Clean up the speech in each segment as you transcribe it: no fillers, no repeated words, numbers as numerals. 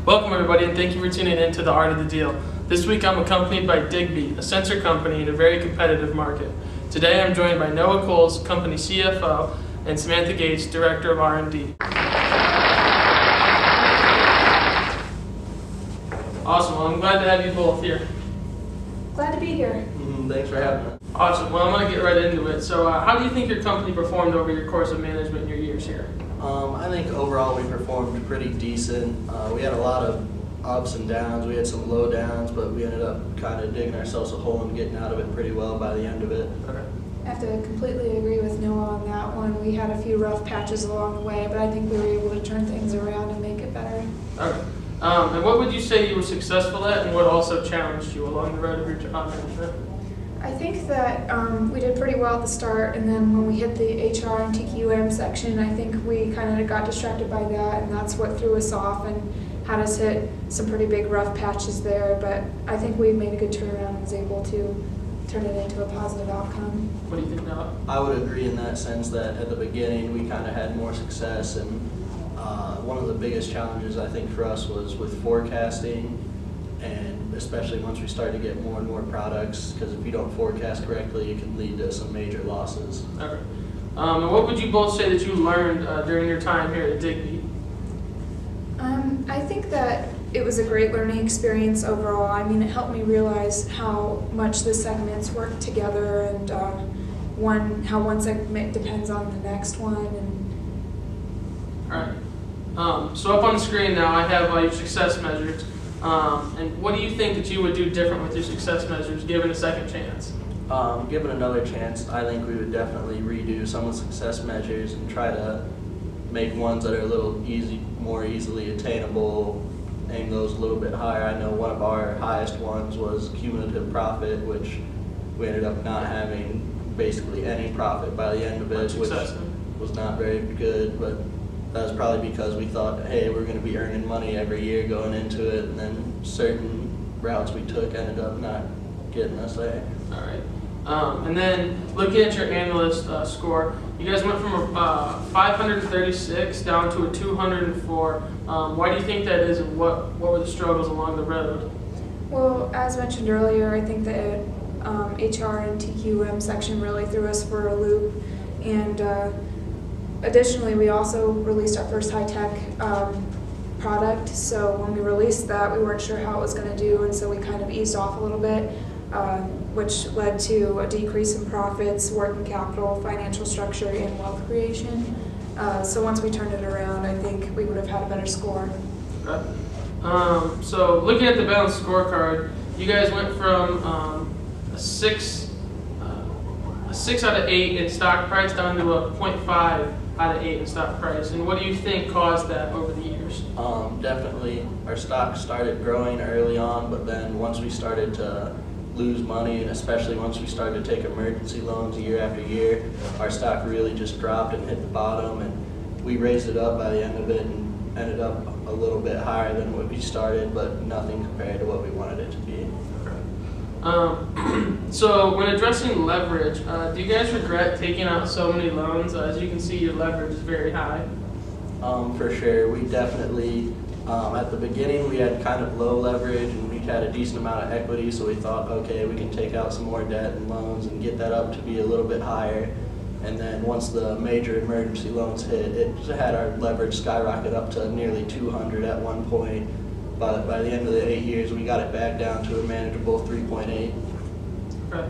Welcome everybody, and thank you for tuning in to The Art of the Deal. This week I'm accompanied by Digby, a sensor company in a very competitive market. Today I'm joined by Noah Kohls, company CFO, and Samantha Gates, Director of R&D. Awesome, well I'm glad to have you both here. Glad to be here. Thanks for having us. Awesome, well I'm going to get right into it. So how do you think your company performed over your course of management in your years here? I think overall we performed pretty decent. We had a lot of ups and downs. We had some low downs, but we ended up kind of digging ourselves a hole and getting out of it pretty well by the end of it. Okay. I have to completely agree with Noah on that one. We had a few rough patches along the way, but I think we were able to turn things around and make it better. Okay. And what would you say you were successful at, and what also challenged you along the road of your job management? I think that we did pretty well at the start, and then when we hit the HR and TQM section, I think we kind of got distracted by that, and that's what threw us off and had us hit some pretty big rough patches there. But I think we made a good turnaround and was able to turn it into a positive outcome. What do you think, Noah? I would agree in that sense that at the beginning we kind of had more success, and one of the biggest challenges I think for us was with forecasting, and especially once we started to get more and more products, because if you don't forecast correctly, it can lead to some major losses. Okay. And what would you both say that you learned during your time here at Digby? I think that it was a great learning experience overall. I mean, it helped me realize how much the segments work together, and how one segment depends on the next one. All right. So up on the screen now, I have your success measures. And what do you think that you would do different with your success measures given a second chance? Given another chance, I think we would definitely redo some of the success measures and try to make ones that are a little more easily attainable, aim those a little bit higher. I know one of our highest ones was cumulative profit, which we ended up not having basically any profit by the end of it, which was not very good, but that was probably because we thought, hey, we're going to be earning money every year going into it, and then certain routes we took ended up not getting us there. All right. And then looking at your analyst score, you guys went from a 536 down to a 204. Why do you think that is, and what were the struggles along the road? Well, as mentioned earlier, I think the HR and TQM section really threw us for a loop, and additionally, we also released our first high-tech product, so when we released that, we weren't sure how it was going to do, and so we kind of eased off a little bit, which led to a decrease in profits, working capital, financial structure, and wealth creation. So once we turned it around, I think we would have had a better score. Okay. So looking at the balanced scorecard, you guys went from a 6 out of 8 in stock price down to a 0.5 out of 8 in stock price. And what do you think caused that over the years? Definitely our stock started growing early on, but then once we started to lose money, and especially once we started to take emergency loans year after year, our stock really just dropped and hit the bottom, and we raised it up by the end of it and ended up a little bit higher than what we started, but nothing compared to what we wanted it to be. So when addressing leverage, do you guys regret taking out so many loans? As you can see, your leverage is very high. For sure. We definitely, at the beginning, we had kind of low leverage, and we had a decent amount of equity, so we thought, okay, we can take out some more debt and loans and get that up to be a little bit higher. And then once the major emergency loans hit, it had our leverage skyrocket up to nearly 200 at one point. But by the end of the 8 years, we got it back down to a manageable 3.8. Okay.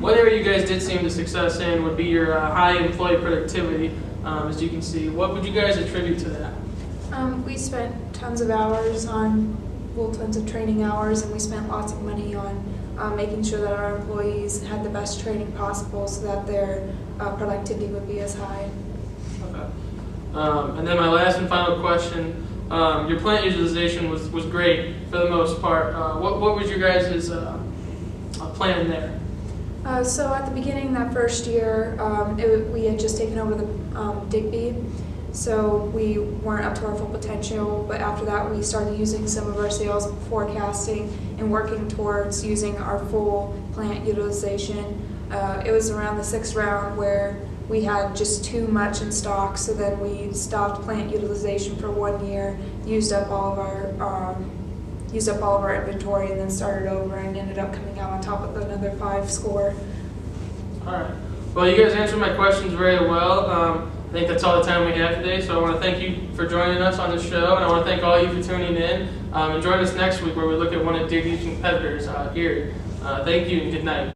One area you guys did seem to success in would be your high employee productivity. As you can see, what would you guys attribute to that? We spent tons of hours on, tons of training hours, and we spent lots of money on making sure that our employees had the best training possible so that their productivity would be as high. Okay. And then my last and final question. Your plant utilization was great for the most part. What was your guys' plan there? So at the beginning, that first year, we had just taken over the Digby, so we weren't up to our full potential, but after that we started using some of our sales forecasting and working towards using our full plant utilization. It was around the 6th round where we had just too much in stock, so then we stopped plant utilization for 1 year, used up all of our inventory, and then started over and ended up coming out on top with another 5 score. All right. Well, you guys answered my questions very well. I think that's all the time we have today, so I want to thank you for joining us on the show, and I want to thank all of you for tuning in. And join us next week where we look at one of Digby's competitors, Erie. Thank you and good night.